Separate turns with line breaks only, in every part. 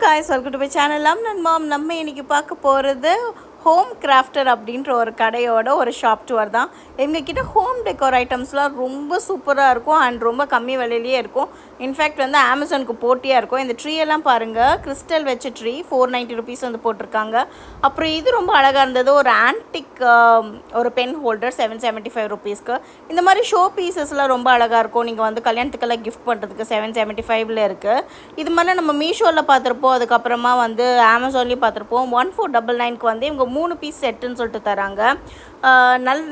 guys, welcome to my channel. I'm Mom. நம்ம இன்னைக்கு பார்க்க போறது ஹோம் கிராஃப்டர் அப்படின்ற ஒரு கடையோட ஒரு ஷாப் டூர் தான். எங்ககிட்ட ஹோம் டெக்கோர் ஐட்டம்ஸ்லாம் ரொம்ப சூப்பராக இருக்கும் அண்ட் ரொம்ப கம்மி விலையிலேயே இருக்கும். இன்ஃபேக்ட் வந்து அமேசானுக்கு போட்டியாக இருக்கும். இந்த ட்ரீ எல்லாம் பாருங்கள், கிறிஸ்டல் வச்ச ட்ரீ 490 rupees வந்து போட்டிருக்காங்க. அப்புறம் இது ரொம்ப அழகாக இருந்தது, ஒரு ஆன்டிக் ஒரு பென் ஹோல்டர் 775 rupeesக்கு. இந்த மாதிரி ஷோ பீசஸ்லாம் ரொம்ப அழகாக இருக்கும். நீங்கள் வந்து கல்யாணத்துக்கெல்லாம் கிஃப்ட் பண்ணுறதுக்கு 775 இருக்குது. இது மாதிரி நம்ம மீஷோவில் பார்த்துருப்போம், அதுக்கப்புறமா வந்து அமேசான்லேயும் பார்த்துருப்போம். 1499 வந்து இவங்க 3 பீஸ் செட்டுன்னு சொல்லிட்டு தராங்க.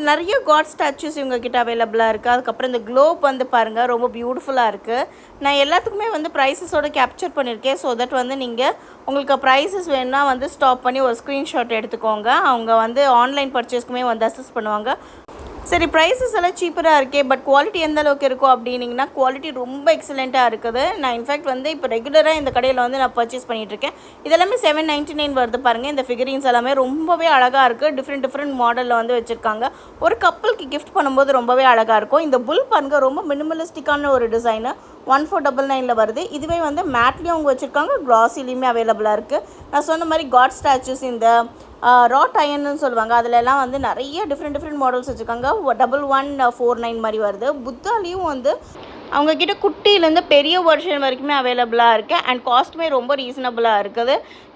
நிறைய காட் ஸ்டாச்சூஸ் இவங்ககிட்ட அவைலபிளாக இருக்குது. அதுக்கப்புறம் இந்த க்ளோப் வந்து பாருங்கள், ரொம்ப பியூட்டிஃபுல்லாக இருக்குது. நான் எல்லாத்துக்குமே வந்து ப்ரைஸஸோடு கேப்சர் பண்ணியிருக்கேன். ஸோ தட் வந்து நீங்கள் உங்களுக்கு ப்ரைஸஸ் வேணுன்னா வந்து ஸ்டாப் பண்ணி ஒரு ஸ்க்ரீன்ஷாட் எடுத்துக்கோங்க. அவங்க வந்து ஆன்லைன் பர்ச்சேஸ்க்குமே வந்து அசஸ் பண்ணுவாங்க. சரி, ப்ரைஸஸ் எல்லாம் சீப்பராக இருக்கே, பட் குவாலிட்டி எந்த அளவுக்கு இருக்கும் அப்படின்னிங்கன்னா குவாலிட்டி ரொம்ப எக்ஸலண்ட்டாக இருக்குது. நான் இன்ஃபேக்ட் வந்து இப்போ ரெகுலராக இந்த கடையில் வந்து நான் பர்ச்சேஸ் பண்ணிகிட்ருக்கேன். இதெல்லாமே 799 வருது பாருங்கள். இந்த ஃபிகரின்ஸ் எல்லாமே ரொம்பவே அழகாக இருக்குது. டிஃப்ரெண்ட் மாடலில் வந்து வச்சுருக்காங்க. ஒரு கப்பலுக்கு கிஃப்ட் பண்ணும்போது ரொம்பவே அழகாக இருக்கும். இந்த புல் பாருங்க, ரொம்ப மினிமலிஸ்டிக்கான ஒரு டிசைனு 1499 வருது. இதுவே வந்து மேட்லேயும் அவங்க வச்சுருக்காங்க, க்ளாஸிலையுமே அவைலபிளாக இருக்குது. நான் சொன்ன மாதிரி காட் ஸ்டாச்சூஸ், இந்த ராட் அயன்னு சொல்லுவாங்க, அதிலெல்லாம் வந்து நிறைய டிஃப்ரெண்ட் மாடல்ஸ் வச்சுருக்காங்க. 1149 மாதிரி வருது. புத்தாலேயும் வந்து அவங்கக்கிட்ட குட்டியிலேருந்து பெரிய வெர்ஷன் வரைக்குமே அவைலபிளாக இருக்குது. அண்ட் காஸ்ட்டுமே ரொம்ப ரீசனபிளாக இருக்குது.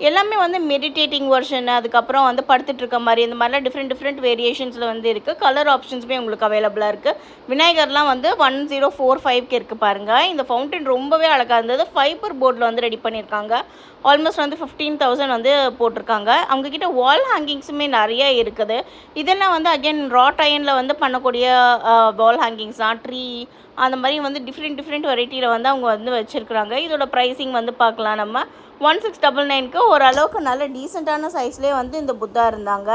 எல்லாமே வந்து மெடிடேட்டிங் வெர்ஷன், அதுக்கப்புறம் வந்து படுத்துட்டு இருக்க மாதிரி, இந்த மாதிரிலாம் டிஃப்ரெண்ட் வேரியேஷன்ஸில் வந்து இருக்குது. கலர் ஆப்ஷன்ஸுமே உங்களுக்கு அவைலபிளாக இருக்குது. விநாயகர்லாம் வந்து 1045க்கு இருக்குது பாருங்கள். இந்த ஃபவுண்டன் ரொம்பவே அழகாக இருந்தது. ஃபைபர் போர்டில் வந்து ரெடி பண்ணியிருக்காங்க. ஆல்மோஸ்ட் வந்து 15,000 வந்து போட்டிருக்காங்க. அவங்கக்கிட்ட வால் ஹேங்கிங்ஸுமே நிறைய இருக்குது. இதெல்லாம் வந்து அகெயின் ராட் அயனில் வந்து பண்ணக்கூடிய வால் ஹேங்கிங்ஸ் தான். ட்ரீ அந்த மாதிரி வந்து டிஃப்ரெண்ட் வெரைட்டியில் வந்து அவங்க வந்து வச்சுருக்குறாங்க. இதோட ப்ரைஸிங் வந்து பார்க்கலாம். நம்ம 1699க்கு ஓரளவுக்கு நல்ல டீசெண்டான சைஸ்லேயே வந்து இந்த புத்தா இருந்தாங்க.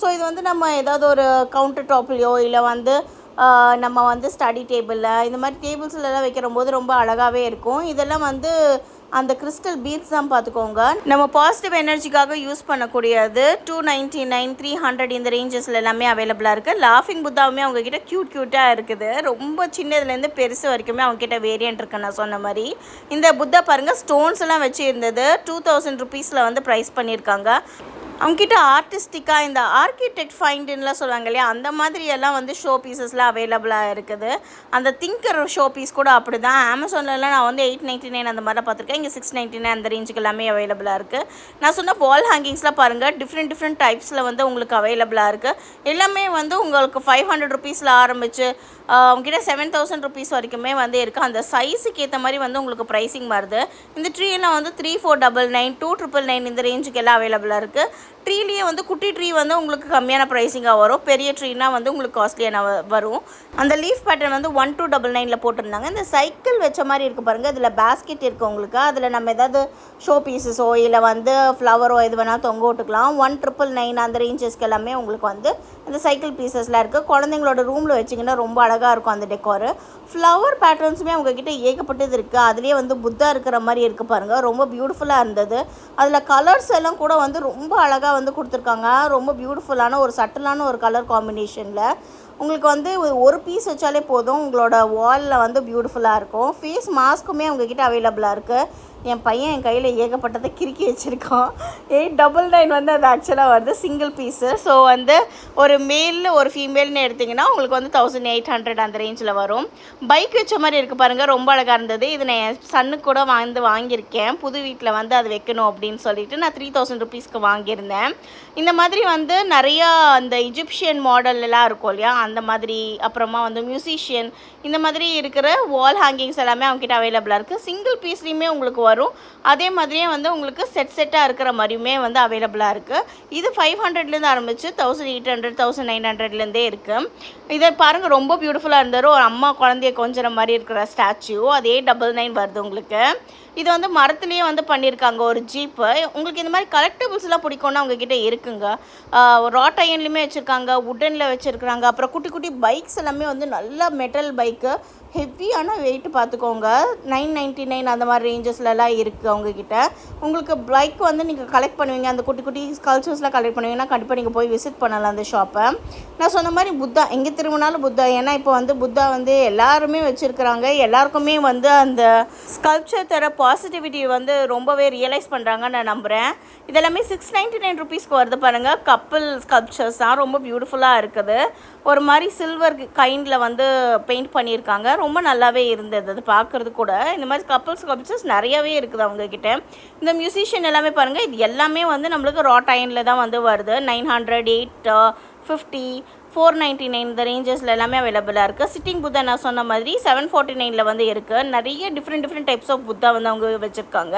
ஸோ இது வந்து நம்ம ஏதாவது ஒரு கவுண்டர் டாப்லையோ இல்லை வந்து நம்ம வந்து ஸ்டடி டேபிளில் இந்த மாதிரி டேபிள்ஸ்லாம் வைக்கிற போது ரொம்ப அழகாகவே இருக்கும். இதெல்லாம் வந்து அந்த கிறிஸ்டல் பீட்ஸ் தான் பார்த்துக்கோங்க. நம்ம பாசிட்டிவ் எனர்ஜிக்காக யூஸ் பண்ணக்கூடியது 299, 300 இந்த ரேஞ்சஸில் எல்லாமே அவைலபிளாக இருக்குது. லாஃபிங் புத்தாவுமே அவங்கக்கிட்ட க்யூட்டாக இருக்குது. ரொம்ப சின்னதுலேருந்து பெருசு வரைக்குமே அவங்கக்கிட்ட வேரியன்ட் இருக்குது. நான் சொன்ன மாதிரி இந்த புத்தா பாருங்கள், ஸ்டோன்ஸ் எல்லாம் வச்சு இருந்தது. 2000 rupeesல வந்து ப்ரைஸ் பண்ணியிருக்காங்க. அவங்கக்கிட்ட ஆர்டிஸ்டிக்காக இந்த ஆர்கிடெக்ட் ஃபைண்டுன்னெலாம் சொல்லுவாங்க இல்லையா, அந்த மாதிரியெல்லாம் வந்து ஷோ பீசஸ்லாம் அவைலபிளாக இருக்குது. அந்த திங்கர் ஷோ பீஸ் கூட அப்படி தான். அமேசான்லலாம் நான் வந்து 899 அந்த மாதிரிலாம் பார்த்துருக்கேன். இங்கே 699 அந்த ரேஞ்சுக்கு எல்லாமே அவைலபிளாக இருக்குது. நான் சொன்ன வால் ஹேங்கிங்ஸ்லாம் பாருங்கள், டிஃப்ரெண்ட் டைப்ஸில் வந்து உங்களுக்கு அவைலபிளாக இருக்குது. எல்லாமே வந்து உங்களுக்கு 500 rupeesல ஆரம்பித்து அவங்ககிட்ட 7000 rupees வரைக்குமே வந்து இருக்குது. அந்த சைஸுக்கு ஏற்ற மாதிரி வந்து உங்களுக்கு ப்ரைஸிங் வருது. இந்த ட்ரீலாம் வந்து 3499, 2999 இந்த ரேஞ்சுக்கு எல்லாம் அவைலபிளாக இருக்குது. ட்ரீலேயே வந்து குட்டி ட்ரீ வந்து உங்களுக்கு கம்மியான ப்ரைஸிங்காக வரும். பெரிய ட்ரீனா வந்து உங்களுக்கு காஸ்ட்லியான வரும். அந்த லீஃப் பேட்டர்ன் வந்து 1299 போட்டிருந்தாங்க. இந்த சைக்கிள் வச்ச மாதிரி இருக்குது பாருங்கள், இதில் பேஸ்கெட் இருக்குது உங்களுக்கு. அதில் நம்ம ஏதாவது ஷோ பீஸஸோ இல்லை வந்து ஃப்ளவரோ எது வேணால் தொங்க விட்டுக்கலாம். 1999 அந்த ரேஞ்சஸ்க்கு எல்லாமே உங்களுக்கு வந்து இந்த சைக்கிள் பீசஸ்லாம் இருக்குது. குழந்தைங்களோட ரூமில் வச்சிங்கன்னா ரொம்ப அழகாக இருக்கும் அந்த டெக்கோரு. ஃப்ளவர் பேட்டர்ன்ஸுமே அவங்கக்கிட்ட ஏகப்பட்டது இருக்குது. அதுலேயே வந்து புத்தா இருக்கிற மாதிரி இருக்குது பாருங்கள், ரொம்ப பியூட்டிஃபுல்லாக இருந்தது. அதில் கலர்ஸ் எல்லாம் கூட வந்து ரொம்ப அழகாக வந்து கொடுத்துருக்காங்க. ரொம்ப பியூட்டிஃபுல்லான ஒரு சட்டிலான ஒரு கலர் காம்பினேஷனில் உங்களுக்கு வந்து ஒரு பீஸ் வச்சாலே போதும், உங்களோட வாலில் வந்து பியூட்டிஃபுல்லாக இருக்கும். ஃபேஸ் மாஸ்க்குமே அவங்கக்கிட்ட அவைலபிளாக இருக்குது. என் பையன் என் கையில் ஏகப்பட்டதை கிறுக்கி வச்சுருக்கான். 899 வந்து அது ஆக்சுவலாக வருது சிங்கிள் பீஸு. ஸோ வந்து ஒரு மேல் ஒரு ஃபீமேல்னு எடுத்திங்கன்னா உங்களுக்கு வந்து 1800 அந்த ரேஞ்சில் வரும். பைக் வச்ச மாதிரி இருக்குது பாருங்கள், ரொம்ப அழகாக இருந்தது. இது நான் என் சன்னுக்கு கூட வாங்கியிருக்கேன். புது வீட்டில் வந்து அது வைக்கணும் அப்படின்னு சொல்லிட்டு நான் 3000 rupeesக்கு வாங்கியிருந்தேன். இந்த மாதிரி வந்து நிறையா அந்த இஜிப்ஷியன் மாடல்லாம் இருக்கும் இல்லையா, அந்த மாதிரி, அப்புறமா வந்து மியூசிஷியன், இந்த மாதிரி இருக்கிற வால் ஹேங்கிங்ஸ் எல்லாமே அவங்ககிட்ட அவைலபிளாக இருக்குது. சிங்கிள் பீஸ்லேயுமே உங்களுக்கு வரும். அதே மாதிரியே வந்து உங்களுக்கு செட்டாக இருக்கிற மாதிரியுமே வந்து அவைலபிளாக இருக்குது. இது 500லேருந்து ஆரம்பித்து 1800, 1900லேருந்தே இருக்குது. இதை பாருங்கள், ரொம்ப பியூட்டிஃபுல்லாக இருந்தது. ஒரு அம்மா குழந்தைய கொஞ்சிற மாதிரி இருக்கிற ஸ்டாச்சு, அது 899 வருது உங்களுக்கு. இது வந்து மரத்துலேயே வந்து பண்ணியிருக்காங்க ஒரு ஜீப்பு. உங்களுக்கு இந்த மாதிரி கலெக்டபிள்ஸ்லாம் பிடிக்கும்னா அவங்கக்கிட்ட இருக்குங்க. ராட் அயன்லேயுமே வச்சுருக்காங்க, உட்டனில் வச்சுருக்குறாங்க. அப்புறம் குட்டி பைக்ஸ் எல்லாமே வந்து நல்ல மெட்டல் பைக்கு, ஹெவியான வெயிட் பார்த்துக்கோங்க. 999 அந்த மாதிரி ரேஞ்சஸ்லலாம் இருக்குது அவங்கக்கிட்ட. உங்களுக்கு பைக் வந்து நீங்கள் கலெக்ட் பண்ணுவீங்க, அந்த குட்டி குட்டி ஸ்கல்ச்சர்ஸ்லாம் கலெக்ட் பண்ணுவீங்கன்னா கண்டிப்பாக நீங்கள் போய் விசிட் பண்ணலாம் அந்த ஷாப்பை. நான் சொன்ன மாதிரி புத்தா எங்கே திரும்பினாலும் புத்தா, ஏன்னா இப்போ வந்து புத்தா வந்து எல்லாருமே வச்சுருக்குறாங்க. எல்லாருக்குமே வந்து அந்த ஸ்கல்ப்சர் தர பாசிட்டிவிட்டி வந்து ரொம்பவே ரியலைஸ் பண்ணுறாங்கன்னு நான் நம்புகிறேன். இதெல்லாமே 699 ருபீஸ்க்கு வருது பாருங்கள். கப்பிள் ஸ்கல்ப்சர்ஸ் தான், ரொம்ப பியூட்டிஃபுல்லாக இருக்குது. ஒரு மாதிரி சில்வர் கைண்டில் வந்து பெயிண்ட் பண்ணியிருக்காங்க. ரொம்ப நல்லாவே இருந்தது அது பார்க்குறது கூட. இந்த மாதிரி கப்பிள் ஸ்கல்ப்சர்ஸ் நிறையவே இருக்குது அவங்கக்கிட்ட. இந்த மியூசிஷியன் எல்லாமே பாருங்கள், இது எல்லாமே வந்து நம்மளுக்கு ராட் அயனில் தான் வந்து வருது. 900, 850, 499 இந்த ரேஞ்சஸில் எல்லாமே அவைலபிளாக இருக்குது. சிட்டிங் புத்தா நான் சொன்ன மாதிரி 749 வந்து இருக்குது. நிறைய டிஃப்ரெண்ட் டைப்ஸ் ஆஃப் புத்தா வந்து அவங்க வச்சுருக்காங்க.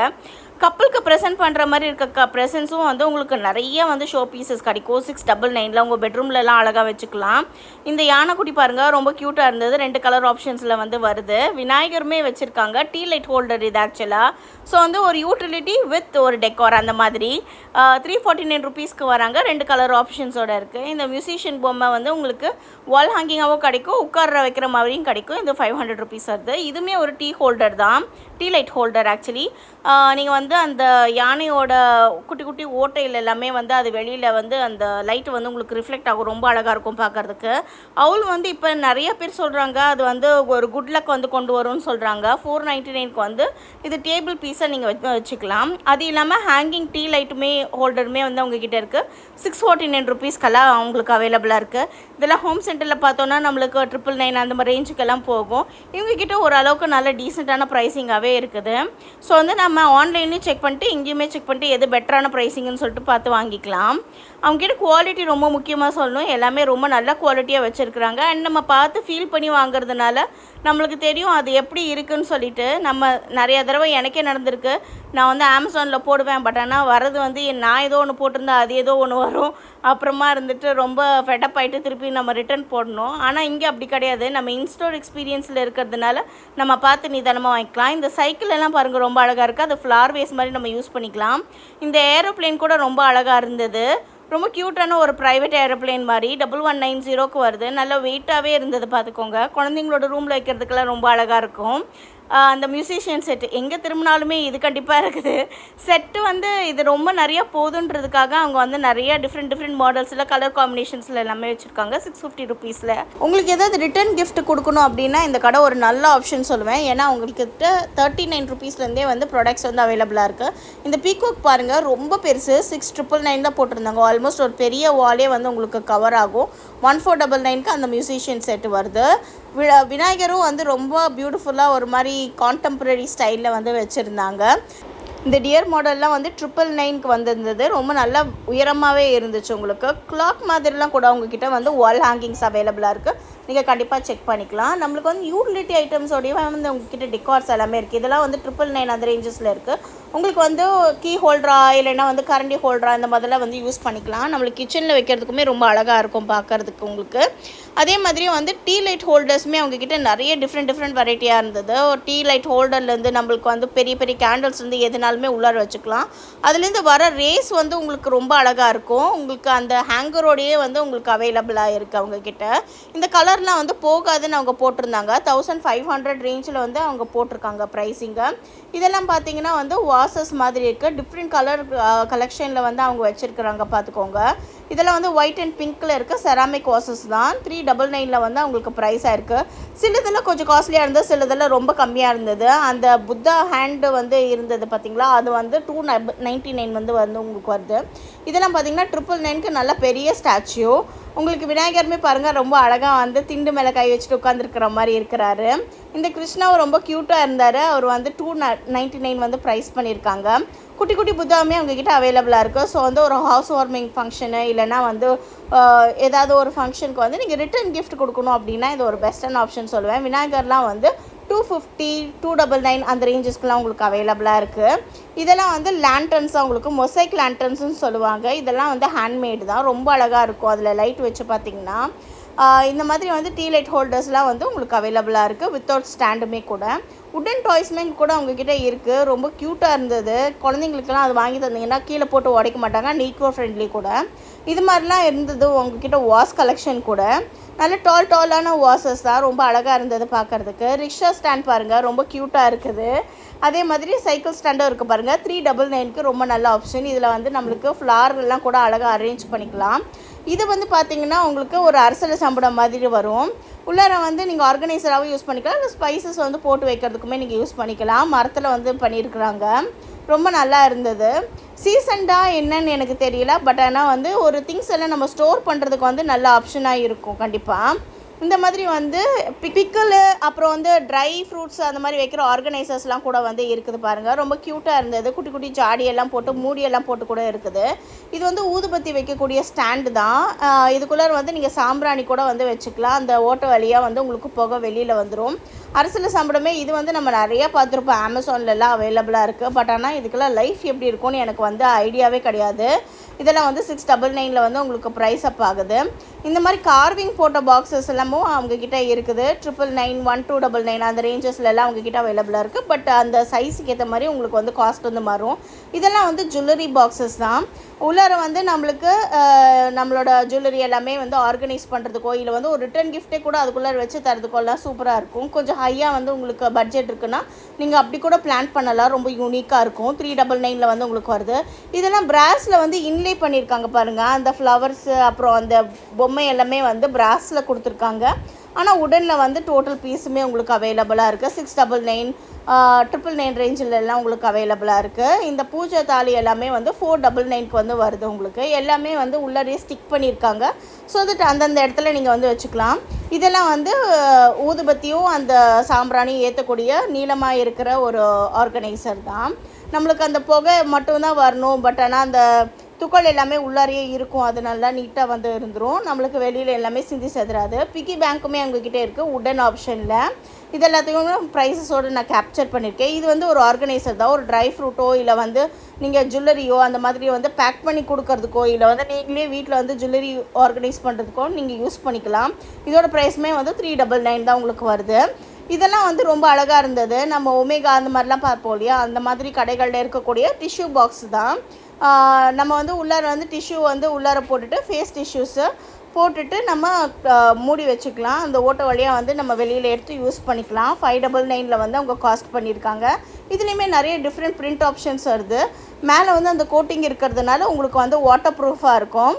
கப்பலுக்கு ப்ரெசென்ட் பண்ணுற மாதிரி இருக்க ப்ரெசன்ஸும் வந்து உங்களுக்கு நிறைய வந்து ஷோ பீசஸ் கிடைக்கும். 699 உங்கள் பெட்ரூம்லலாம் அழகாக வச்சுக்கலாம். இந்த யானைக்குட்டி பாருங்கள், ரொம்ப க்யூட்டாக இருந்தது. 2 கலர் ஆப்ஷன்ஸில் வந்து வருது. விநாயகருமே வச்சுருக்காங்க. டீ லைட் ஹோல்டர் இது ஆக்சுவலாக. ஸோ வந்து ஒரு யூட்டிலிட்டி வித் ஒரு டெக்கார் அந்த மாதிரி 349 ருபீஸ்க்கு வராங்க. 2 கலர் ஆப்ஷன்ஸோடு இருக்குது. இந்த மியூசிஷியன் பொம்மை வந்து உங்களுக்கு வால் ஹேங்கிங்காகவும் கிடைக்கும், உட்கார வைக்கிற மாதிரியும் கிடைக்கும். இது 500 ருபீஸ் வருது. இதுவுமே ஒரு டீ ஹோல்டர் தான், டீ லைட் ஹோல்டர் ஆக்சுவலி. நீங்கள் வந்து அந்த யானையோட குட்டி குட்டி ஓட்டையில் எல்லாமே வந்து அது வெளியில் வந்து அந்த லைட் வந்து உங்களுக்கு ரிஃப்ளெக்ட் ஆகும். ரொம்ப அழகாக இருக்கும் பார்க்குறதுக்கு. அவள் வந்து இப்போ நிறைய பேர் சொல்கிறாங்க அது வந்து ஒரு குட் லக் வந்து கொண்டு வரும்னு சொல்கிறாங்க. 499க்கு வந்து இது டேபிள் பீஸை நீங்கள் வச்சுக்கலாம். அது இல்லாமல் ஹேங்கிங் டீ லைட்டுமே ஹோல்டருமே வந்து அவங்கக்கிட்ட இருக்குது. 649 ருபீஸ்க்கெல்லாம் அவங்களுக்கு அவைலபிளாக இருக்குது. இதெல்லாம் ஹோம் சென்டரில் பார்த்தோன்னா நம்மளுக்கு 999 அந்த மாதிரி ரேஞ்சுக்கெல்லாம் போகும். இவங்கக்கிட்ட ஓரளவுக்கு நல்ல டீசெண்டான ப்ரைஸிங்காகவே இருக்குது. ஸோ வந்து நம்ம ஆன்லைன்லேயும் செக் பண்ணிட்டு இங்கேயுமே செக் பண்ணிட்டு எது பெட்டரான ப்ரைஸிங்னு சொல்லிட்டு பார்த்து வாங்கிக்கலாம். அவங்ககிட்ட குவாலிட்டி ரொம்ப முக்கியமாக சொல்லணும். எல்லாமே ரொம்ப நல்ல குவாலிட்டியாக வச்சுருக்குறாங்க. அண்ட் நம்ம பார்த்து ஃபீல் பண்ணி வாங்குறதுனால நம்மளுக்கு தெரியும் அது எப்படி இருக்குதுன்னு சொல்லிட்டு. நம்ம நிறையா தடவை எனக்கே நடந்திருக்கு. நான் வந்து அமேசானில் போடுவேன், பட் ஆனால் வரது வந்து நான் ஏதோ ஒன்று போட்டிருந்தா அது ஏதோ ஒன்று வரும். அப்புறமா இருந்துட்டு ரொம்ப ஃபெட்டப் ஆகிட்டு திருப்பி நம்ம ரிட்டர்ன் போடணும். ஆனால் இங்கே அப்படி கிடையாது. நம்ம இன்ஸ்டோர் எக்ஸ்பீரியன்ஸில் இருக்கிறதுனால நம்ம பார்த்து நிதானமாக வாங்கிக்கலாம். இந்த சைக்கிள் எல்லாம் பாருங்கள், ரொம்ப அழகாக இருக்குது. அது ஃப்ளார் வேஸ் மாதிரி நம்ம யூஸ் பண்ணிக்கலாம். இந்த ஏரோப்ளேன் கூட ரொம்ப அழகாக இருந்தது. ரொம்ப க்யூட்டான ஒரு ப்ரைவேட் ஏரோப்ளேன் மாதிரி 1190க்கு வருது. நல்ல வெயிட்டாகவே இருந்தது பார்த்துக்கோங்க. குழந்தைங்களோட ரூமில் வைக்கிறதுக்கெல்லாம் ரொம்ப அழகாக இருக்கும். அந்த மியூசிஷியன் செட்டு எங்கே திரும்பினாலுமே இது கண்டிப்பாக இருக்குது. செட்டு வந்து இது ரொம்ப நிறையா போதுன்றதுக்காக அவங்க வந்து நிறைய டிஃப்ரெண்ட் மாடல்ஸில் கலர் காம்பினேஷன்ஸில் எல்லாமே வச்சுருக்காங்க. 650 ருபீஸில். உங்களுக்கு ஏதாவது ரிட்டர்ன் கிஃப்ட் கொடுக்கணும் அப்படின்னா இந்த கடை ஒரு நல்ல ஆப்ஷன் சொல்லுவேன். ஏன்னா உங்களுக்கு 39 ருபீஸ்லேருந்தே வந்து ப்ராடக்ட்ஸ் வந்து அவைலபிளாக இருக்குது. இந்த பீகாக் பாருங்கள், ரொம்ப பெருசு. 699 தான் போட்டிருந்தாங்க. ஆல்மோஸ்ட் ஒரு பெரிய வாலே வந்து உங்களுக்கு கவர் ஆகும். 1499க்கு அந்த மியூசிஷியன் செட்டு வருது. விநாயகரும் வந்து ரொம்ப பியூட்டிஃபுல்லாக ஒரு மாதிரி கான்டெம்பரரி ஸ்டைலில் வந்து வச்சுருந்தாங்க. இந்த டியர் மாடல்லாம் வந்து 999க்கு வந்திருந்தது. ரொம்ப நல்லா உயரமாகவே இருந்துச்சு. உங்களுக்கு கிளாக் மாதிரிலாம் கூட உங்ககிட்ட வந்து வால் ஹேங்கிங்ஸ் அவைலபிளாக இருக்குது. நீங்கள் கண்டிப்பாக செக் பண்ணிக்கலாம். நம்மளுக்கு வந்து யூட்டிலிட்டி ஐட்டம்ஸோடையே வந்து உங்ககிட்ட டெக்கார்ஸ் எல்லாமே இருக்குது. இதெல்லாம் வந்து 999 அந்த ரேஞ்சஸில் இருக்குது. உங்களுக்கு வந்து கீ ஹோல்டரா இல்லைன்னா வந்து கரண்டி ஹோல்டரா இந்த மாதிரிலாம் வந்து யூஸ் பண்ணிக்கலாம். நம்மளுக்கு கிச்சனில் வைக்கிறதுக்குமே ரொம்ப அழகாக இருக்கும் பார்க்குறதுக்கு உங்களுக்கு. அதே மாதிரி வந்து டீ லைட் ஹோல்டர்ஸுமே அவங்கக்கிட்ட நிறைய டிஃப்ரெண்ட் வெரைட்டியாக இருந்தது. ஒரு டீ லைட் ஹோல்டர்லேருந்து நம்மளுக்கு வந்து பெரிய கேண்டில்ஸ் வந்து எதுனாலுமே உள்ளார வச்சுக்கலாம். அதுலேருந்து வர ரேஸ் வந்து உங்களுக்கு ரொம்ப அழகாக இருக்கும். உங்களுக்கு அந்த ஹேங்கரோடையே வந்து உங்களுக்கு அவைலபிளாக இருக்குது அவங்கக்கிட்ட. இந்த கலர்லாம் வந்து போகாதுன்னு அவங்க போட்டிருந்தாங்க. 1500 ரேஞ்சில் வந்து அவங்க போட்டிருக்காங்க ப்ரைஸிங்க. இதெல்லாம் பார்த்தீங்கன்னா வந்து வாசஸ் மாதிரி இருக்குது. டிஃப்ரெண்ட் கலர் கலெக்ஷனில் வந்து அவங்க வச்சுருக்குறாங்க பார்த்துக்கோங்க. இதெல்லாம் வந்து ஒயிட் அண்ட் பிங்க்கில் இருக்குது. செராமிக் வாசஸ் தான். 399 வந்து அவங்களுக்கு ப்ரைஸாக இருக்குது. சிலதெல்லாம் கொஞ்சம் காஸ்ட்லியாக இருந்தது, சிலதெல்லாம் ரொம்ப கம்மியாக இருந்தது. அந்த புத்தா ஹேண்டு வந்து இருந்தது பார்த்திங்களா, அது வந்து 299 வந்து உங்களுக்கு வருது. இதெல்லாம் பார்த்திங்கன்னா 999க்கு நல்ல பெரிய ஸ்டாச்சு. உங்களுக்கு விநாயகருமே பாருங்கள், ரொம்ப அழகாக வந்து திண்டு மேலே கை வச்சுட்டு உட்காந்துருக்கிற மாதிரி இருக்கிறாரு. இந்த கிருஷ்ணாவும் ரொம்ப க்யூட்டாக இருந்தார். அவர் வந்து 299 வந்து ப்ரைஸ் பண்ணியிருக்காங்க. குட்டி புத்தாவுமே அவங்கக்கிட்ட அவைலபிளாக இருக்குது. ஸோ வந்து ஒரு ஹவுஸ் வார்மிங் ஃபங்க்ஷனு இல்லைனா வந்து ஏதாவது ஒரு ஃபங்க்ஷனுக்கு வந்து நீங்கள் ரிட்டர்ன் கிஃப்ட் கொடுக்கணும் அப்படின்னா இது ஒரு பெஸ்ட்டான ஆப்ஷன் சொல்லுவேன். விநாயகர்லாம் வந்து 250, 299 அந்த ரேஞ்சஸ்க்குலாம் உங்களுக்கு அவைலபிளாக இருக்குது. இதெல்லாம் வந்து லேண்டன்ஸாக உங்களுக்கு மொசைக் லேண்டன்ஸ்னு சொல்லுவாங்க. இதெல்லாம் வந்து ஹேண்ட்மேடு தான். ரொம்ப அழகாக இருக்கும். அதில் லைட் வச்சு பார்த்திங்கன்னா இந்த மாதிரி வந்து டீ லைட் ஹோல்டர்ஸ்லாம் வந்து உங்களுக்கு அவைலபிளாக இருக்குது. வித்தவுட் ஸ்டாண்டுமே கூட. உடன் டாய்ஸுமே கூட அவங்கக்கிட்ட இருக்குது. ரொம்ப க்யூட்டாக இருந்தது. குழந்தைங்களுக்கெல்லாம் அது வாங்கி தந்தீங்கன்னா கீழே போட்டு உடைக்க மாட்டாங்க. அண்ட் ஈக்கோ ஃப்ரெண்ட்லி கூட. இது மாதிரிலாம் இருந்தது உங்ககிட்ட. வாஷ் கலெக்ஷன் கூட நல்ல டாலான வாஷஸ் தான். ரொம்ப அழகாக இருந்தது பார்க்குறதுக்கு. ரிக்ஷா ஸ்டாண்ட் பாருங்கள், ரொம்ப க்யூட்டாக இருக்குது. அதே மாதிரி சைக்கிள் ஸ்டாண்டும் இருக்குது பாருங்கள். 399க்கு ரொம்ப நல்ல ஆப்ஷன். இதில் வந்து நம்மளுக்கு ஃப்ளார்லாம் கூட அழகாக அரேஞ்ச் பண்ணிக்கலாம். இது வந்து பார்த்திங்கன்னா உங்களுக்கு ஒரு அரசல சம்படம் மாதிரி வரும். உள்ளார வந்து நீங்கள் ஆர்கனைசராகவும் யூஸ் பண்ணிக்கலாம். இல்லை ஸ்பைசஸ் வந்து போட்டு வைக்கிறதுக்குமே நீங்கள் யூஸ் பண்ணிக்கலாம். மரத்தில் வந்து பண்ணியிருக்கிறாங்க. ரொம்ப நல்லா இருந்தது. சீசன்டாக என்னன்னு எனக்கு தெரியல. பட் ஆனால் வந்து ஒரு திங்ஸ் எல்லாம் நம்ம ஸ்டோர் பண்ணுறதுக்கு வந்து நல்ல ஆப்ஷனாக இருக்கும் கண்டிப்பாக. இந்த மாதிரி வந்து பிக்கலு அப்புறம் வந்து ட்ரை ஃப்ரூட்ஸ் அந்த மாதிரி வைக்கிற ஆர்கனைசர்ஸ்லாம் கூட வந்து இருக்குது பாருங்கள். ரொம்ப க்யூட்டாக இருந்தது. குட்டி குட்டி ஜாடியெல்லாம் போட்டு மூடியெல்லாம் போட்டு கூட இருக்குது. இது வந்து ஊதுபத்தி வைக்கக்கூடிய ஸ்டாண்டு தான். இதுக்குள்ளே வந்து நீங்கள் சாம்பிராணி கூட வந்து வச்சுக்கலாம். அந்த ஓட்டை வழியாக வந்து உங்களுக்கு புகை வெளியில் வந்துடும். அரசியல் சம்பளமே இது வந்து நம்ம நிறையா பார்த்துருப்போம். அமேசான்லலாம் அவைலபிளாக இருக்குது. பட் ஆனால் இதுக்கெல்லாம் லைஃப் எப்படி இருக்கும்னு எனக்கு வந்து ஐடியாவே கிடையாது. இதெல்லாம் வந்து 699 வந்து உங்களுக்கு ப்ரைஸ் அப் ஆகுது. இந்த மாதிரி கார்விங் போட்ட பாக்ஸஸ் எல்லாமும் அவங்கக்கிட்ட இருக்குது. 999, 1299 அந்த ரேஞ்சஸ்லாம் அவங்கக்கிட்ட அவைலபிளாக இருக்குது. பட் அந்த சைஸுக்கு ஏற்ற மாதிரி உங்களுக்கு வந்து காஸ்ட் வந்து மாறும். இதெல்லாம் வந்து ஜுவல்லரி பாக்ஸஸ் தான். உள்ளார வந்து நம்மளுக்கு நம்மளோட ஜுவல்லரி எல்லாமே வந்து ஆர்கனைஸ் பண்ணுறதுக்கோ இல்லை வந்து ஒரு ரிட்டர்ன் கிஃப்ட்டே கூட அதுக்குள்ளே வச்சு தரதுக்கோலாம் சூப்பராக இருக்கும். கொஞ்சம் ஹையாக வந்து உங்களுக்கு பட்ஜெட் இருக்குன்னா நீங்கள் அப்படி கூட பிளான் பண்ணலாம். ரொம்ப யூனிக்காக இருக்கும். 399 வந்து உங்களுக்கு வருது. இதெல்லாம் பிராஸில் வந்து இன்லே பண்ணியிருக்காங்க பாருங்கள். அந்த ஃப்ளவர்ஸு அப்புறம் அந்த பொம்மை எல்லாமே வந்து பிராஸில் கொடுத்துருக்காங்க. ஆனால் உடனில் வந்து டோட்டல் பீஸுமே உங்களுக்கு அவைலபிளாக இருக்குது. 699, 999 ரேஞ்சில் எல்லாம் உங்களுக்கு அவைலபிளாக இருக்குது. இந்த பூஜை தாலி எல்லாமே வந்து 499க்கு வந்து வருது உங்களுக்கு. எல்லாமே வந்து உள்ளே ஸ்டிக் பண்ணியிருக்காங்க. ஸோ தட் அந்தந்த இடத்துல நீங்கள் வந்து வச்சுக்கலாம். இதெல்லாம் வந்து ஊதுபத்தியும் அந்த சாம்பிராணியும் ஏற்றக்கூடிய நீளமாக இருக்கிற ஒரு ஆர்கனைசர் தான். நம்மளுக்கு அந்த புகை மட்டும்தான் வரணும். பட் ஆனால் அந்த துகள் எல்லாமே உள்ளாரையே இருக்கும். அது நல்லா நீட்டாக வந்து இருந்துடும். நம்மளுக்கு வெளியில் எல்லாமே சிந்தி செதுறாது. பிக்கி பேங்க்குமே அவங்கக்கிட்டே இருக்குது உடன் ஆப்ஷனில். இது எல்லாத்தையும் ப்ரைஸஸோடு நான் கேப்சர் பண்ணியிருக்கேன். இது வந்து ஒரு ஆர்கனைசர் தான். ஒரு ட்ரை ஃப்ரூட்டோ இல்லை வந்து நீங்கள் ஜுவல்லரியோ அந்த மாதிரி வந்து பேக் பண்ணி கொடுக்கறதுக்கோ இல்லை வந்து நீங்களே வீட்டில் வந்து ஜுவல்லரி ஆர்கனைஸ் பண்ணுறதுக்கோ நீங்கள் யூஸ் பண்ணிக்கலாம். இதோட ப்ரைஸுமே வந்து 399 தான் உங்களுக்கு வருது. இதெல்லாம் வந்து ரொம்ப அழகாக இருந்தது. நம்ம ஒமேகா அந்த மாதிரிலாம் பார்ப்போம் இல்லையா, அந்த மாதிரி கடைகளில் இருக்கக்கூடிய டிஷ்யூ பாக்ஸ் தான். நம்ம வந்து உள்ளார வந்து டிஷ்யூ வந்து உள்ளார போட்டுட்டு ஃபேஸ் டிஷ்யூஸு போட்டுட்டு நம்ம மூடி வச்சுக்கலாம். அந்த ஓட்டை வழியாக வந்து நம்ம வெளியில் எடுத்து யூஸ் பண்ணிக்கலாம். 599 வந்து அவங்க காஸ்ட் பண்ணியிருக்காங்க. இதுலேயுமே நிறைய டிஃப்ரெண்ட் பிரிண்ட் ஆப்ஷன்ஸ் வருது. மேலே வந்து அந்த கோட்டிங் இருக்கிறதுனால உங்களுக்கு வந்து வாட்டர் ப்ரூஃபாக இருக்கும்.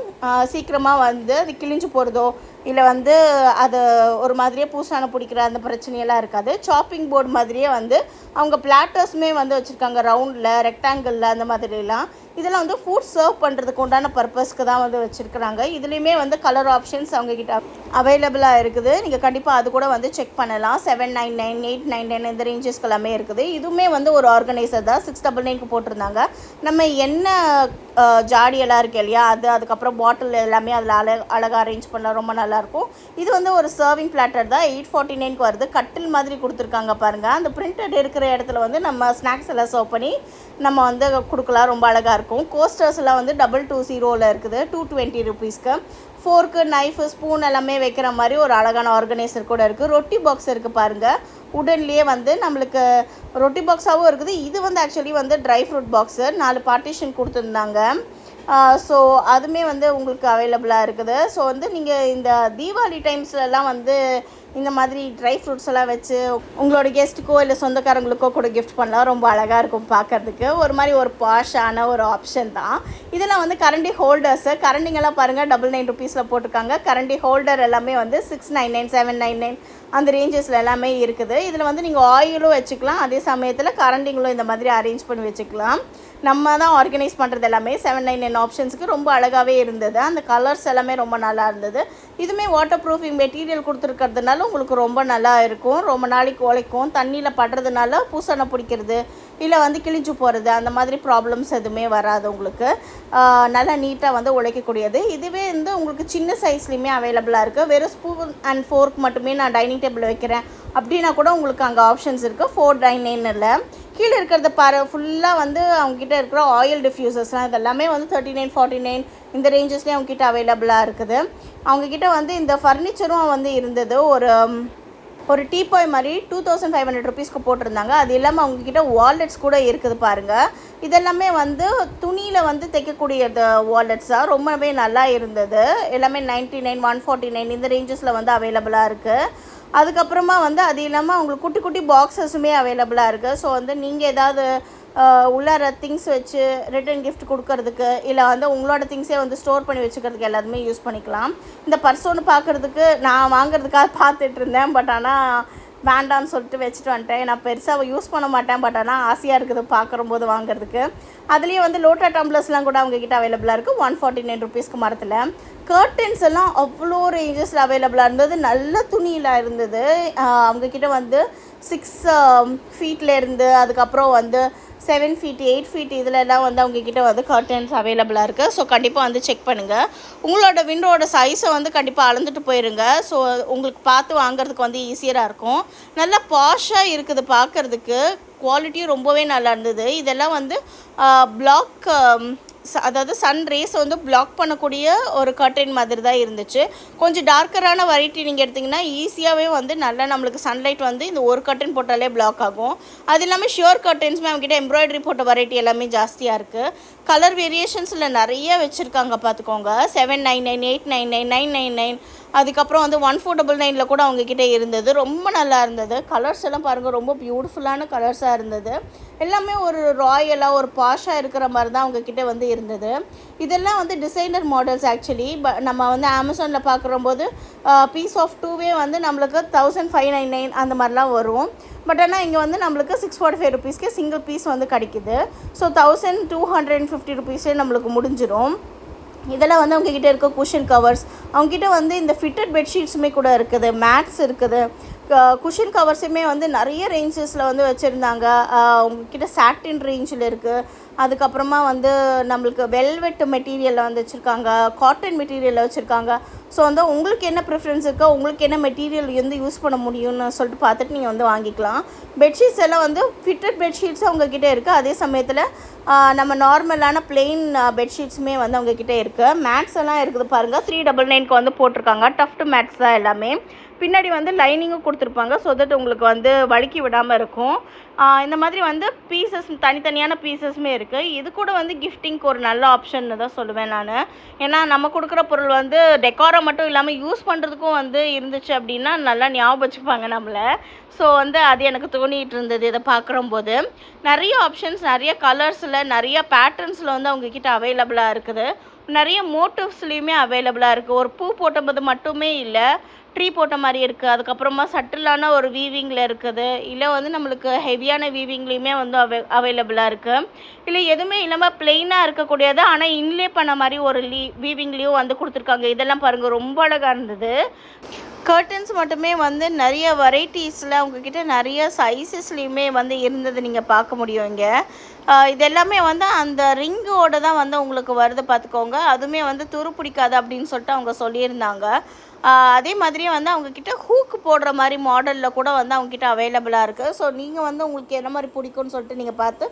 சீக்கிரமாக வந்து அது கிழிஞ்சு போகிறதோ இல்லை வந்து அது ஒரு மாதிரியே பூசான பிடிக்கிற அந்த பிரச்சனையெல்லாம் இருக்காது. சாப்பிங் போர்டு மாதிரியே வந்து அவங்க பிளாட்டர்ஸுமே வந்து வச்சுருக்காங்க. ரவுண்டில், ரெக்டாங்கிளில் அந்த மாதிரிலாம். இதெல்லாம் வந்து ஃபுட் சர்வ் பண்ணுறதுக்கு உண்டான பர்பஸ்க்கு தான் வந்து வச்சுருக்குறாங்க. இதுலேயுமே வந்து கலர் ஆப்ஷன்ஸ் அவங்கக்கிட்ட அவைலபிளாக இருக்குது. நீங்கள் கண்டிப்பாக அது கூட வந்து செக் பண்ணலாம். 799, 899 இந்த ரேஞ்சஸ்க்கு எல்லாமே இருக்குது. இதுவுமே வந்து ஒரு ஆர்கனைசர் தான். 699க்கு போட்டிருந்தாங்க. நம்ம என்ன ஜாடியெல்லாம் இருக்குது இல்லையா, அதுக்கப்புறம் பாட்டில் எல்லாமே அதில் அழகாக அரேஞ்ச் பண்ணலாம். ரொம்ப நல்லாயிருக்கும். இது வந்து ஒரு சர்விங் பிளாட்டர் தான். 849க்கு வருது. கட்டில் மாதிரி கொடுத்துருக்காங்க பாருங்கள். அந்த பிரிண்டட் இருக்கிற இடத்துல வந்து நம்ம ஸ்நாக்ஸ் எல்லாம் சர்வ் பண்ணி நம்ம வந்து கொடுக்கலாம். ரொம்ப அழகாக இருக்கும். கோஸ்டர்ஸ்லாம் வந்து 220 இருக்குது. 220 ருபீஸ்க்கு. ஃபோர்க்கு, நைஃபு, ஸ்பூன் எல்லாமே வைக்கிற மாதிரி ஒரு அழகான ஆர்கனைசர் கூட இருக்குது. ரொட்டி பாக்ஸ் இருக்குது பாருங்கள். உடன்லேயே வந்து நம்மளுக்கு ரொட்டி பாக்ஸாகவும் இருக்குது. இது வந்து ஆக்சுவலி வந்து ட்ரை ஃப்ரூட் பாக்ஸு 4 பார்ட்டிஷன் கொடுத்துருந்தாங்க. ஸோ அதுவுமே வந்து உங்களுக்கு அவைலபிளாக இருக்குது. ஸோ வந்து நீங்கள் இந்த தீபாவளி டைம்ஸ்லலாம் வந்து இந்த மாதிரி ட்ரை ஃப்ரூட்ஸ் எல்லாம் வச்சு உங்களோட கெஸ்ட்டுக்கோ இல்லை சொந்தக்காரங்களுக்கோ கூட கிஃப்ட் பண்ணலாம். ரொம்ப அழகாக இருக்கும் பார்க்குறதுக்கு. ஒரு மாதிரி ஒரு பாஷான ஒரு ஆப்ஷன் தான். இதெல்லாம் வந்து கரண்டி ஹோல்டர்ஸு. கரண்டிங்கெல்லாம் பாருங்கள் 99 ருபீஸில் போட்டிருக்காங்க. கரண்டி ஹோல்டர் எல்லாமே வந்து 699, 799 அந்த ரேஞ்சஸில் எல்லாமே இருக்குது. இதில் வந்து நீங்கள் ஆயிலும் வச்சுக்கலாம். அதே சமயத்தில் கரண்டிங்களும் இந்த மாதிரி அரேஞ்ச் பண்ணி வச்சுக்கலாம். நம்ம தான் ஆர்கனைஸ் பண்ணுறது எல்லாமே. 799 ஆப்ஷன்ஸுக்கு ரொம்ப அழகாகவே இருந்தது. அந்த கலர்ஸ் எல்லாமே ரொம்ப நல்லா இருந்தது. இதுவுமே வாட்டர் ப்ரூஃபிங் மெட்டீரியல் கொடுத்துருக்கிறதுனால உங்களுக்கு ரொம்ப நல்லா இருக்கும். ரொம்ப நாளைக்கு உழைக்கும். தண்ணியில் படுறதுனால பூசணை பிடிக்கிறது இல்லை வந்து கிழிஞ்சு போகிறது அந்த மாதிரி ப்ராப்ளம்ஸ் எதுவுமே வராது உங்களுக்கு. நல்லா நீட்டாக வந்து உழைக்கக்கூடியது. இதுவே வந்து உங்களுக்கு சின்ன சைஸ்லேயுமே அவைலபிளாக இருக்குது. வெறும் ஸ்பூன் அண்ட் ஃபோர்க் மட்டுமே நான் டைனிங் டேபிள் வைக்கிறேன் அப்படின்னா கூட உங்களுக்கு அங்கே ஆப்ஷன்ஸ் இருக்குது. 499 இல்லை. கீழே இருக்கிறத ஃபுல்லாக வந்து அவங்ககிட்ட இருக்கிற ஆயில் டிஃப்யூசர்ஸ்லாம் இதெல்லாமே வந்து 39, 49 இந்த ரேஞ்சஸ்லேயே அவங்ககிட்ட அவைலபிளாக இருக்குது. அவங்கக்கிட்ட வந்து இந்த ஃபர்னிச்சரும் வந்து இருந்தது. ஒரு ஒரு டீபாய் மாதிரி 2500 ருபீஸ்க்கு போட்டிருந்தாங்க. அது இல்லாமல் அவங்கக்கிட்ட வாலெட்ஸ் கூட இருக்குது பாருங்கள். இதெல்லாமே வந்து துணியில் வந்து தைக்கக்கூடிய வாலெட்ஸ் தான். ரொம்பவே நல்லா இருந்தது. எல்லாமே 99, 149 இந்த ரேஞ்சஸில் வந்து அவைலபிளாக இருக்குது. அதுக்கப்புறமா வந்து அது இல்லாமல் அவங்களுக்கு குட்டி குட்டி பாக்ஸஸுமே அவைலபிளாக இருக்குது. ஸோ வந்து நீங்கள் ஏதாவது உள்ளார திங்ஸ் வச்சு ரிட்டன் கிஃப்ட் கொடுக்கறதுக்கு, இல்லை வந்து உங்களோட திங்ஸே வந்து ஸ்டோர் பண்ணி வச்சுக்கிறதுக்கு எல்லாத்துமே யூஸ் பண்ணிக்கலாம். இந்த பர்ஸ் ஒன்று பார்க்குறதுக்கு நான் வாங்குறதுக்காக பார்த்துட்டு இருந்தேன். பட் ஆனால் வேண்டான்னு சொல்லிட்டு வச்சுட்டு வந்துட்டேன். நான் பெருசாக யூஸ் பண்ண மாட்டேன். பட் ஆனால் ஆசையாக இருக்குது பார்க்கும்போது வாங்குறதுக்கு. அதுலேயே வந்து லோட்டா டம்ளர்ஸ்லாம் கூட அவங்கக்கிட்ட அவைலபிளாக இருக்குது 149 ருபீஸ்க்கு. மரத்தில் கர்டன்ஸ் எல்லாம் அவ்வளோ ரேஞ்சஸில் அவைலபிளாக இருந்தது. நல்ல துணியில் இருந்தது. அவங்கக்கிட்ட வந்து 6 ஃபீட்லேருந்து அதுக்கப்புறம் வந்து 7 ஃபீட் 8 ஃபீட் இதிலெல்லாம் வந்து அவங்கக்கிட்ட வந்து கர்டன்ஸ் அவைலபிளாக இருக்குது. ஸோ கண்டிப்பாக வந்து செக் பண்ணுங்கள். உங்களோட விண்டோட சைஸை வந்து கண்டிப்பாக அளந்துட்டு போயிருங்க. ஸோ உங்களுக்கு பார்த்து வாங்குறதுக்கு வந்து ஈஸியராக இருக்கும். நல்லா பாஷாக இருக்குது பார்க்குறதுக்கு. குவாலிட்டியும் ரொம்பவே நல்லா இருந்தது. இதெல்லாம் வந்து பிளாக் அதாவது சன் ரேஸ் வந்து பிளாக் பண்ணக்கூடிய ஒரு கர்டன் மாதிரி தான் இருந்துச்சு. கொஞ்சம் டார்க்கரான வெரைட்டி நீங்கள் எடுத்திங்கன்னா ஈஸியாகவே வந்து நல்லா நம்மளுக்கு சன்லைட் வந்து இந்த ஒரு கர்டன் போட்டாலே பிளாக் ஆகும். அது இல்லாமல் ஷியோர் கர்டன்ஸுமே அவங்ககிட்ட எம்ப்ராய்டரி போட்ட வெரைட்டி எல்லாமே ஜாஸ்தியாக இருக்குது. கலர் வேரியேஷன்ஸில் நிறைய வச்சுருக்காங்க பார்த்துக்கோங்க. 799, 899, 999, அதுக்கப்புறம் வந்து 1499 கூட அவங்கக்கிட்ட இருந்தது. ரொம்ப நல்லா இருந்தது. கலர்ஸ் எல்லாம் பாருங்கள், ரொம்ப பியூட்டிஃபுல்லான கலர்ஸாக இருந்தது. எல்லாமே ஒரு ராயலாக ஒரு பாஷாக இருக்கிற மாதிரி தான் அவங்கக்கிட்ட வந்து இருந்தது. இதெல்லாம் வந்து டிசைனர் மாடல்ஸ் ஆக்சுவலி. நம்ம வந்து அமேசானில் பார்க்குறம்போது பீஸ் ஆஃப் 2வே வந்து நம்மளுக்கு 1599 அந்த மாதிரிலாம் வரும். பட் ஆனால் இங்கே வந்து நம்மளுக்கு 645 ருபீஸ்க்கு சிங்கிள் பீஸ் வந்து கிடைக்குது. ஸோ 1250 ருபீஸே நம்மளுக்கு முடிஞ்சிடும். இதெல்லாம் வந்து அவங்கக்கிட்ட இருக்க குஷன் கவர்ஸ். அவங்ககிட்ட வந்து இந்த ஃபிட்டட் பெட்ஷீட்ஸுமே கூட இருக்குது, மேட்ஸ் இருக்குது. குஷன் கவர்ஸுமே வந்து நிறைய ரேஞ்சஸில் வந்து வச்சுருந்தாங்க. அவங்கக்கிட்ட சாட்டின் ரேஞ்சில் இருக்குது. அதுக்கப்புறமா வந்து நம்மளுக்கு வெல்வெட் மெட்டீரியலில் வந்து வச்சுருக்காங்க, காட்டன் மெட்டீரியலில் வச்சுருக்காங்க. ஸோ வந்து உங்களுக்கு என்ன ப்ரிஃபரன்ஸ் இருக்கோ, உங்களுக்கு என்ன மெட்டீரியல் வந்து யூஸ் பண்ண முடியும்னு சொல்லிட்டு பார்த்துட்டு நீங்கள் வந்து வாங்கிக்கலாம். பெட்ஷீட்ஸ் எல்லாம் வந்து ஃபிட்டட் பெட்ஷீட்ஸும் அவங்கக்கிட்ட இருக்குது. அதே சமயத்தில் நம்ம நார்மலான பிளெயின் பெட்ஷீட்ஸுமே வந்து அவங்கக்கிட்ட இருக்குது. மேட்ஸ் எல்லாம் இருக்குது பாருங்கள். 399க்கு வந்து போட்டிருக்காங்க. டஃப்ட் மேட்ஸ் தான் எல்லாமே. பின்னாடி வந்து லைனிங்கும் கொடுத்துருப்பாங்க. ஸோ தட் உங்களுக்கு வந்து வழுக்கி விடாமல் இருக்கும். இந்த மாதிரி வந்து பீசஸ் தனித்தனியான பீசஸுமே இருக்குது. இது கூட வந்து கிஃப்டிங்க்கு ஒரு நல்ல ஆப்ஷன் தான் சொல்லுவேன் நான். ஏன்னா நம்ம கொடுக்குற பொருள் வந்து டெக்காரை மட்டும் இல்லாமல் யூஸ் பண்ணுறதுக்கும் வந்து இருந்துச்சு அப்படின்னா நல்லா ஞாபகம் வச்சுப்பாங்க நம்மளை. ஸோ வந்து அது எனக்கு தோணிகிட்டு இருந்தது இதை பார்க்குறம்போது. நிறைய ஆப்ஷன்ஸ், நிறைய கலர்ஸில், நிறைய பேட்டர்ன்ஸில் வந்து அவங்கக்கிட்ட அவைலபிளாக இருக்குது. நிறைய மோட்டிவ்ஸ்லேயுமே அவைலபிளாக இருக்குது. ஒரு பூ போட்டபோது மட்டுமே இல்லை, ட்ரீ போட்ட மாதிரி இருக்குது. அதுக்கப்புறமா சட்டிலான ஒரு வீவிங்கில் இருக்குது. இல்லை வந்து நம்மளுக்கு ஹெவியான வீவிங்லேயுமே வந்து அவைலபிளாக இருக்குது. இல்லை எதுவுமே இல்லாமல் ப்ளெயினாக இருக்கக்கூடியது ஆனால் இன்லே பண்ண மாதிரி ஒரு வீவிங்லேயும் வந்து கொடுத்துருக்காங்க. இதெல்லாம் பாருங்கள், ரொம்ப அழகாக இருந்தது. கர்டன்ஸ் மட்டுமே வந்து நிறைய வெரைட்டிஸில் அவங்கக்கிட்ட நிறைய சைஸஸ்லேயுமே வந்து இருந்தது நீங்கள் பார்க்க முடியும் இங்கே. இது எல்லாமே வந்து அந்த ரிங்கோடு தான் வந்து உங்களுக்கு வருது பார்த்துக்கோங்க. அதுவுமே வந்து துரு பிடிக்காது அப்படின்னு சொல்லிட்டு அவங்க சொல்லியிருந்தாங்க. அதே மாதிரியே வந்து அவங்கக்கிட்ட ஹூக்கு போடுற மாதிரி மாடலில் கூட வந்து அவங்கக்கிட்ட அவைலபிளாக இருக்குது. ஸோ நீங்கள் வந்து உங்களுக்கு என்ன மாதிரி பிடிக்கும்னு சொல்லிட்டு நீங்கள் பார்த்து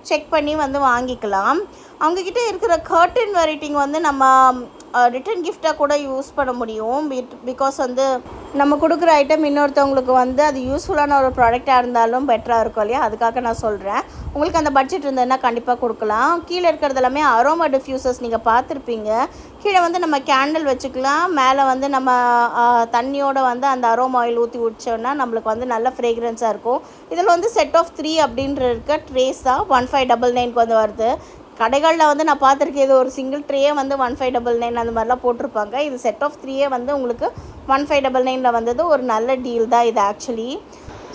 செக் பண்ணி வந்து வாங்கிக்கலாம். அவங்கக்கிட்ட இருக்கிற கர்டன் வெரைட்டிங் வந்து நம்ம ரிட்டன் கிஃப்டாக கூட யூஸ் பண்ண முடியும். பிகாஸ் வந்து நம்ம கொடுக்குற ஐட்டம் இன்னொருத்தவங்களுக்கு வந்து அது யூஸ்ஃபுல்லான ஒரு ப்ராடக்டாக இருந்தாலும் பெட்டராக இருக்கும் இல்லையா, அதுக்காக நான் சொல்கிறேன். உங்களுக்கு அந்த பட்ஜெட் இருந்ததுன்னா கண்டிப்பாக கொடுக்கலாம். கீழே இருக்கிறது எல்லாமே அரோமா டிஃப்யூசர்ஸ் நீங்கள் பார்த்துருப்பீங்க. கீழே வந்து நம்ம கேண்டில் வச்சுக்கலாம். மேலே வந்து நம்ம தண்ணியோடு வந்து அந்த அரோமா ஆயில் ஊற்றி விட்டோன்னா நம்மளுக்கு வந்து நல்ல ஃப்ரேக்ரன்ஸாக இருக்கும். இதில் வந்து செட் ஆஃப் 3 அப்படின்ற இருக்க ட்ரேஸ் தான் 1599க்கு வந்து வருது. கடைகளில் வந்து நான் பார்த்துருக்கேன், இது ஒரு சிங்கிள் ட்ரேயே வந்து 1599 அந்த மாதிரிலாம் போட்டிருப்பாங்க. இது செட் ஆஃப் 3 வந்து உங்களுக்கு 1599 வந்தது. ஒரு நல்ல டீல் தான் இது ஆக்சுவலி.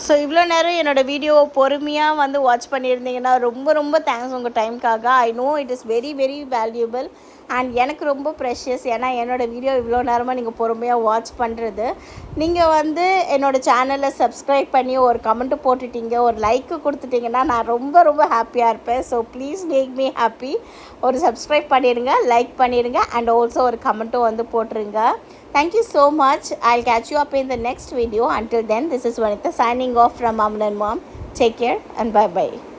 ஸோ இவ்வளோ நேரம் என்னோடய வீடியோவை பொறுமையாக வந்து வாட்ச் பண்ணியிருந்தீங்கன்னா ரொம்ப ரொம்ப தேங்க்ஸ் உங்கள் டைமுக்காக. I know it is very very valuable and எனக்கு ரொம்ப ப்ரெஷியஸ். ஏன்னா என்னோடய வீடியோ இவ்வளோ நேரமாக நீங்கள் பொறுமையாக வாட்ச் பண்ணுறது. நீங்கள் வந்து என்னோடய சேனலை சப்ஸ்கிரைப் பண்ணி ஒரு கமெண்ட்டு போட்டுட்டீங்க, ஒரு லைக்கு கொடுத்துட்டிங்கன்னா நான் ரொம்ப ரொம்ப ஹாப்பியாக இருப்பேன். So please make me happy. ஒரு சப்ஸ்கிரைப் பண்ணிடுங்க, லைக் பண்ணிடுங்க அண்ட் ஆல்சோ ஒரு கமெண்ட்டும் வந்து போட்டுருங்க. Thank you so much. I'll catch you up in the next video. Until then, this is Vanitha signing off from Mom and Mom. Take care and bye-bye.